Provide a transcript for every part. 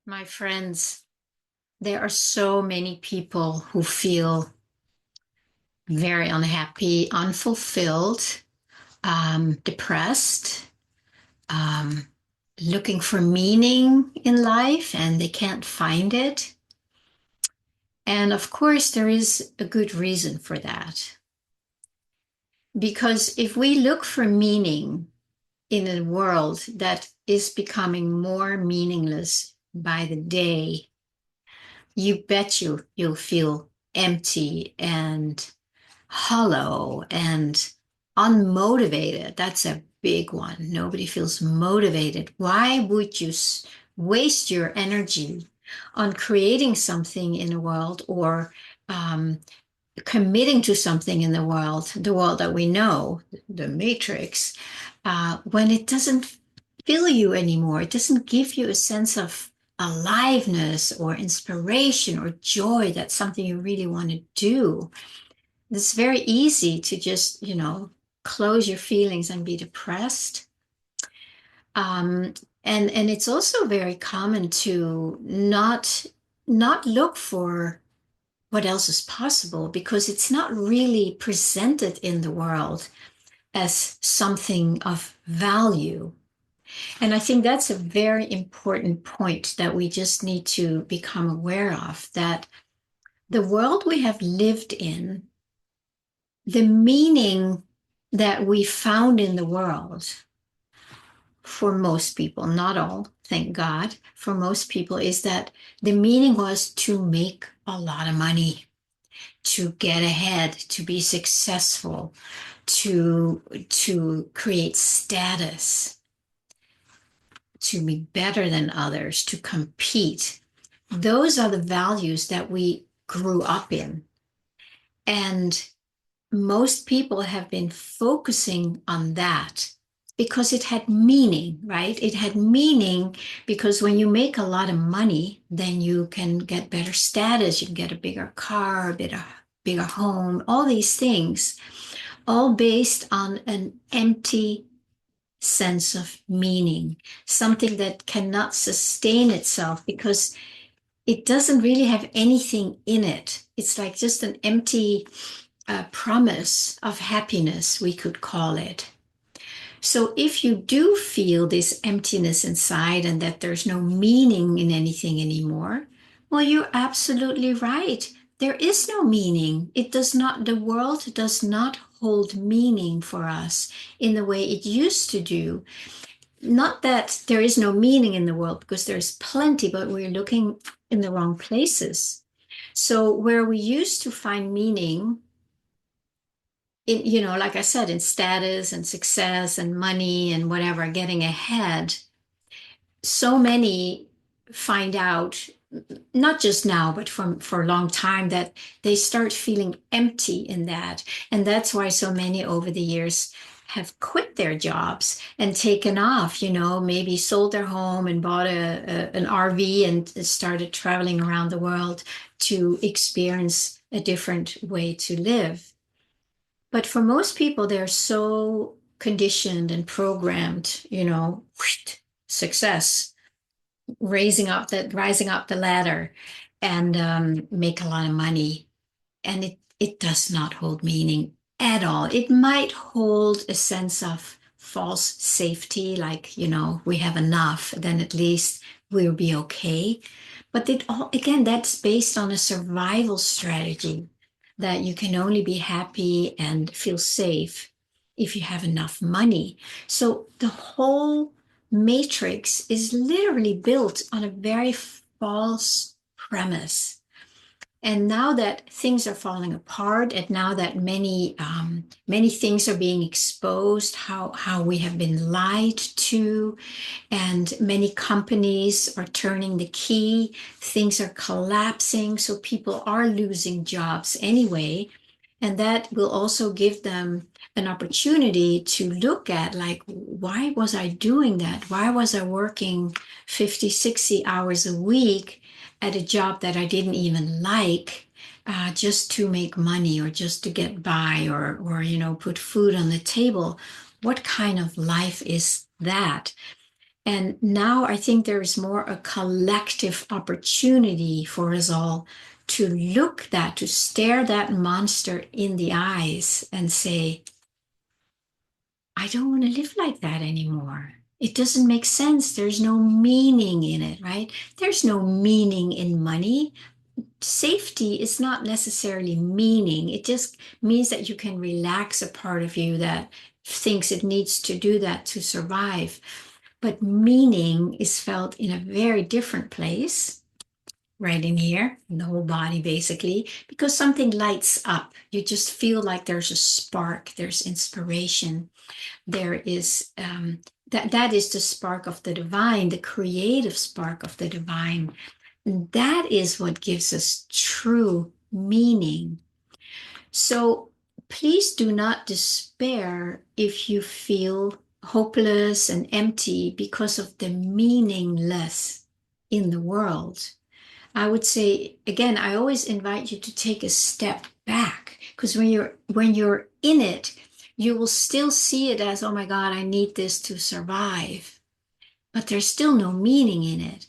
My friends, there are so many people who feel very unhappy, unfulfilled, depressed, um, looking for meaning in life, and they can't find it. And of course, there is a good reason for that. Because if we look for meaning in a world that is becoming more meaningless by the day, you bet you'll feel empty and hollow and unmotivated. That's a big one. Nobody feels motivated. Why would you waste your energy on creating something in the world or um, committing to something in the world that we know, the matrix, when it doesn't fill you anymore? It doesn't give you a sense of aliveness or inspiration or joy. That's something you really want to do. It's very easy to just, close your feelings and be depressed. Um, and it's also very common to not look for what else is possible because it's not really presented in the world as something of value. And I think that's a very important point that we just need to become aware of, that the world we have lived in, the meaning that we found in the world, for most people, not all, thank God, for most people, is that the meaning was to make a lot of money, to get ahead, to be successful, to create status, to be better than others, to compete. Those are the values that we grew up in. And most people have been focusing on that because it had meaning, right? It had meaning because when you make a lot of money, then you can get better status, you can get a bigger car, bigger home, all these things, all based on an empty sense of meaning, something that cannot sustain itself because it doesn't really have anything in it. It's like just an empty promise of happiness, we could call it. So if you do feel this emptiness inside and that there's no meaning in anything anymore, well, you're absolutely right. There is no meaning. It does not, the world does not hold meaning for us in the way it used to do. Not that there is no meaning in the world, because there's plenty, but we're looking in the wrong places. So where we used to find meaning in, like I said, in status and success and money and whatever, getting ahead, so many find out, not just now, but for a long time, that they start feeling empty in that. And that's why so many over the years have quit their jobs and taken off, maybe sold their home and bought an RV and started traveling around the world to experience a different way to live. But for most people, they're so conditioned and programmed, success, rising up the ladder, and make a lot of money. And it does not hold meaning at all. It might hold a sense of false safety, like, we have enough, then at least we'll be okay. But it all, again, that's based on a survival strategy, that you can only be happy and feel safe if you have enough money. So the whole matrix is literally built on a very false premise. And now that things are falling apart, and now that many things are being exposed, how we have been lied to, and many companies are turning the key, things are collapsing, so people are losing jobs anyway. And that will also give them an opportunity to look at, like, why was I doing that? Why was I working 50, 60 hours a week at a job that I didn't even like, just to make money or just to get by, or put food on the table? What kind of life is that? And now I think there is more a collective opportunity for us all to to stare that monster in the eyes and say, I don't want to live like that anymore. It doesn't make sense. There's no meaning in it, right? There's no meaning in money. Safety is not necessarily meaning. It just means that you can relax a part of you that thinks it needs to do that to survive. But meaning is felt in a very different place, right in here, in the whole body, basically, because something lights up. You just feel like there's a spark, there's inspiration. There is that is the spark of the divine, the creative spark of the divine. That is what gives us true meaning. So please do not despair if you feel hopeless and empty because of the meaningless in the world. I would say, again, I always invite you to take a step back, because when you're in it, you will still see it as, oh my God, I need this to survive. But there's still no meaning in it.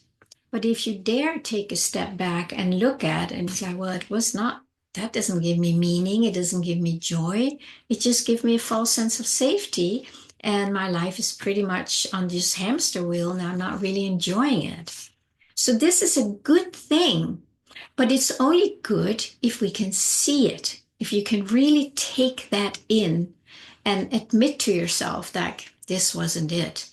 But if you dare take a step back and look at it and say, well, it was not, that doesn't give me meaning. It doesn't give me joy. It just gives me a false sense of safety. And my life is pretty much on this hamster wheel and I'm not really enjoying it. So this is a good thing, but it's only good if we can see it, if you can really take that in and admit to yourself that this wasn't it.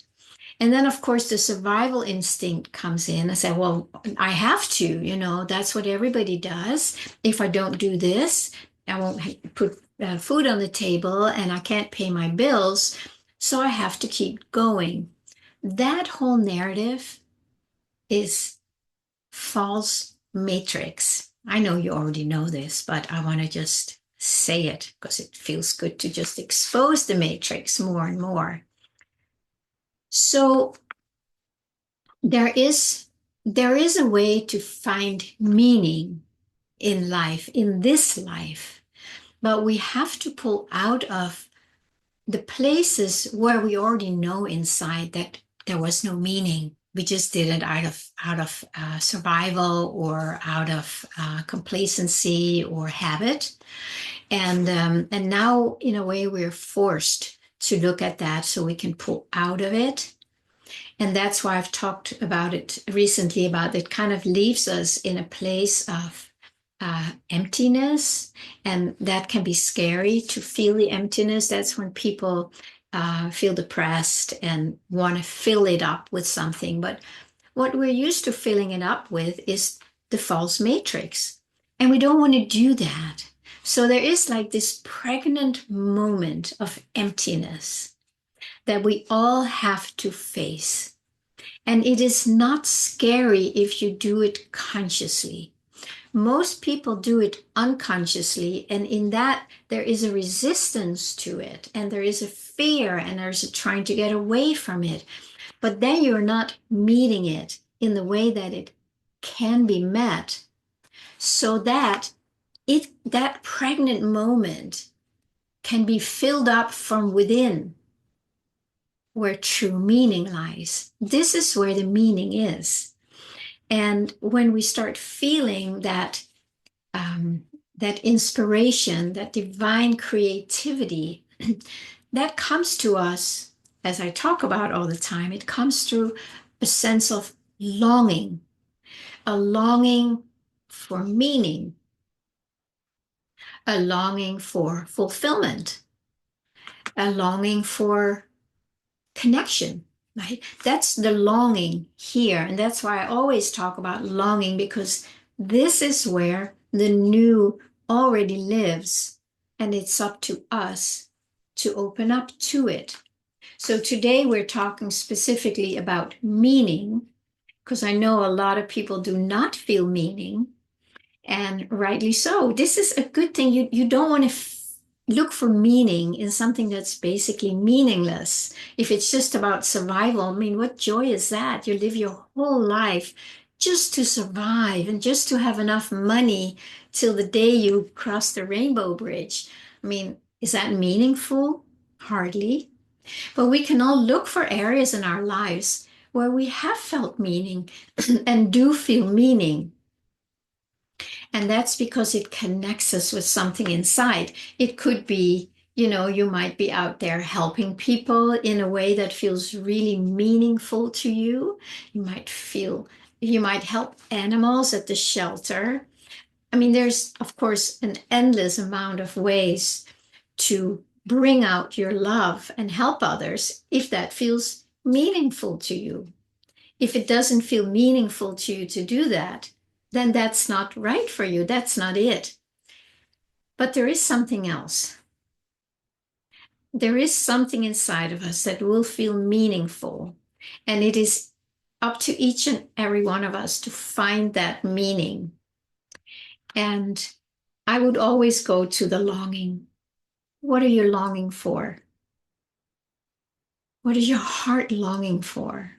And then, of course, the survival instinct comes in. I say, well, I have to, that's what everybody does. If I don't do this, I won't put food on the table and I can't pay my bills. So I have to keep going. That whole narrative is false matrix. I know you already know this, but I want to just say it because it feels good to just expose the matrix more and more. So there is a way to find meaning in life, in this life, but we have to pull out of the places where we already know inside that there was no meaning. We just did it out of survival or out of complacency or habit, and now in a way we're forced to look at that so we can pull out of it. And that's why I've talked about it recently, about it kind of leaves us in a place of emptiness. And that can be scary to feel the emptiness. That's when people feel depressed and want to fill it up with something. But what we're used to filling it up with is the false matrix. And we don't want to do that. So there is like this pregnant moment of emptiness that we all have to face. And it is not scary if you do it consciously. Most people do it unconsciously, and in that, there is a resistance to it, and there is a fear, and there's a trying to get away from it. But then you're not meeting it in the way that it can be met, so that that pregnant moment can be filled up from within, where true meaning lies. This is where the meaning is. And when we start feeling that inspiration, that divine creativity, that comes to us, as I talk about all the time, it comes through a sense of longing, a longing for meaning, a longing for fulfillment, a longing for connection, right? That's the longing here. And that's why I always talk about longing, because this is where the new already lives. And it's up to us to open up to it. So today we're talking specifically about meaning, because I know a lot of people do not feel meaning, and rightly so. This is a good thing. You don't want to look for meaning in something that's basically meaningless. If it's just about survival, I mean, what joy is that? You live your whole life just to survive and just to have enough money till the day you cross the rainbow bridge. I mean, is that meaningful? Hardly. But we can all look for areas in our lives where we have felt meaning and do feel meaning. And that's because it connects us with something inside. It could be, you might be out there helping people in a way that feels really meaningful to you. You might help animals at the shelter. I mean, there's, of course, an endless amount of ways to bring out your love and help others if that feels meaningful to you. If it doesn't feel meaningful to you to do that, then that's not right for you. That's not it. But there is something else. There is something inside of us that will feel meaningful. And it is up to each and every one of us to find that meaning. And I would always go to the longing. What are you longing for? What is your heart longing for?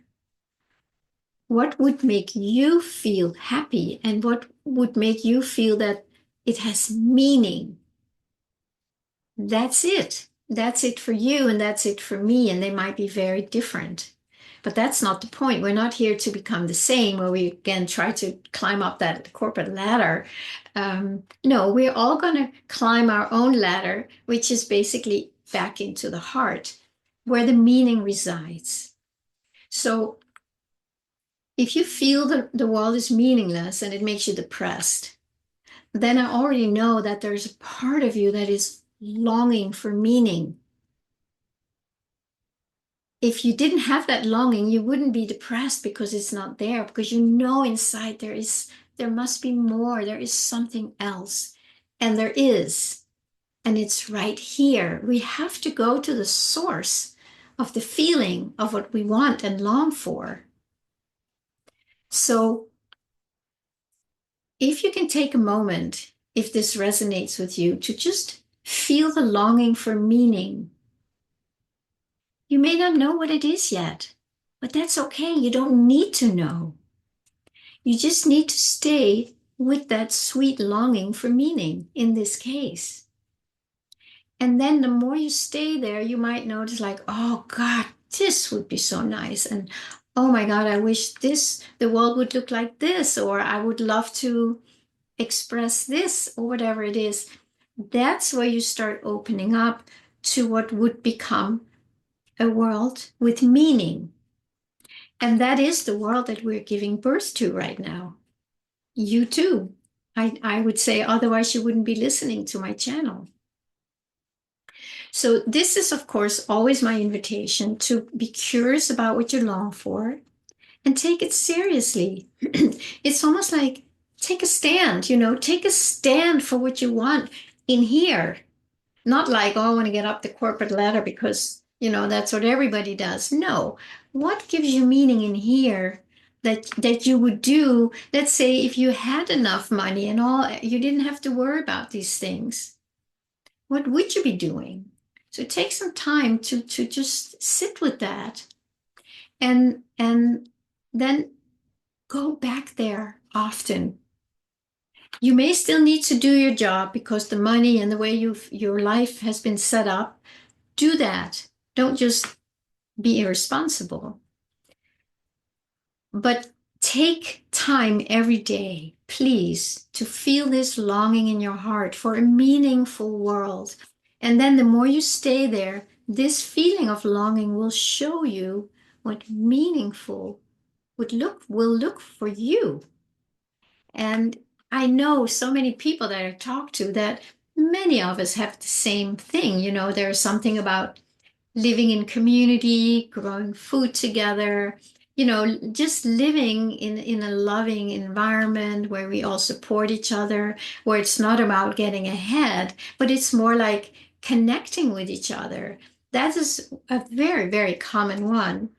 What would make you feel happy and what would make you feel that it has meaning? That's it. That's it for you and that's it for me. And they might be very different. But that's not the point. We're not here to become the same where we again try to climb up that corporate ladder. No, we're all going to climb our own ladder, which is basically back into the heart where the meaning resides. So if you feel that the world is meaningless and it makes you depressed, then I already know that there's a part of you that is longing for meaning. If you didn't have that longing, you wouldn't be depressed because it's not there, because you know inside there must be more, there is something else. And there is, and it's right here. We have to go to the source of the feeling of what we want and long for. So if you can take a moment, if this resonates with you, to just feel the longing for meaning. You may not know what it is yet, but that's okay. You don't need to know. You just need to stay with that sweet longing for meaning in this case. And then the more you stay there, you might notice like, oh God, this would be so nice. And oh my God, I wish the world would look like this, or I would love to express this, or whatever it is. That's where you start opening up to what would become a world with meaning. And that is the world that we're giving birth to right now. You too. I would say, otherwise you wouldn't be listening to my channel. So this is, of course, always my invitation to be curious about what you long for and take it seriously. It's almost like take a stand, take a stand for what you want in here. Not like, oh, I want to get up the corporate ladder because, that's what everybody does. No. What gives you meaning in here that you would do? Let's say if you had enough money and all, you didn't have to worry about these things. What would you be doing? So take some time to just sit with that and then go back there often. You may still need to do your job because the money and the way your life has been set up. Do that. Don't just be irresponsible. But take time every day, please, to feel this longing in your heart for a meaningful world. And then the more you stay there, this feeling of longing will show you what meaningful will look for you. And I know so many people that I talk to that many of us have the same thing. There's something about living in community, growing food together, just living in a loving environment where we all support each other, where it's not about getting ahead, but it's more like connecting with each other. That is a very, very common one.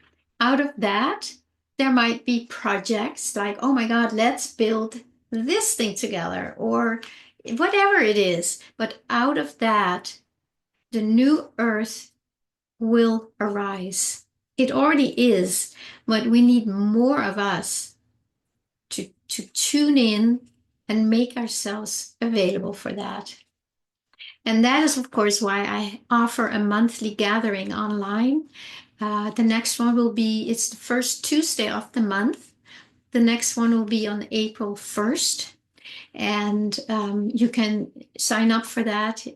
Out of that, there might be projects like, oh my God, let's build this thing together, or whatever it is. But out of that, the new earth will arise. It already is, but we need more of us to tune in and make ourselves available for that. And that is, of course, why I offer a monthly gathering online. The next one will be, it's the first Tuesday of the month. The next one will be on April 1st. And you can sign up for that,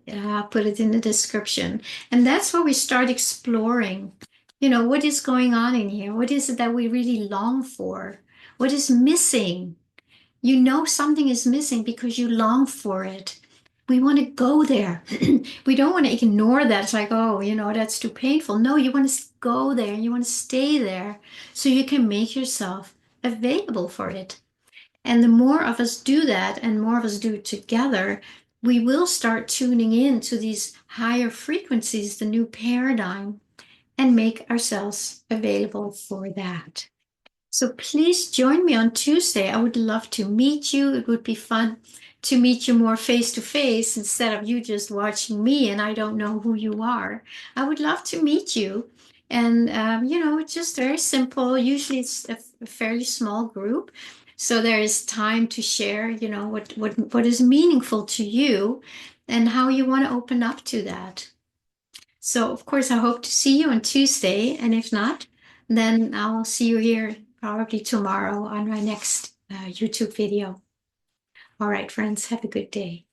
put it in the description. And that's where we start exploring, what is going on in here? What is it that we really long for? What is missing? You know something is missing because you long for it. We want to go there. We don't want to ignore that. It's like, oh, that's too painful. No, you want to go there and you want to stay there so you can make yourself available for it. And the more of us do that and more of us do it together, we will start tuning in to these higher frequencies, the new paradigm, and make ourselves available for that. So please join me on Tuesday. I would love to meet you. It would be fun to meet you more face to face instead of you just watching me and I don't know who you are. I would love to meet you. And, it's just very simple. Usually it's a fairly small group. So there is time to share, what is meaningful to you and how you want to open up to that. So, of course, I hope to see you on Tuesday. And if not, then I'll see you here probably tomorrow on my next YouTube video. All right, friends, have a good day.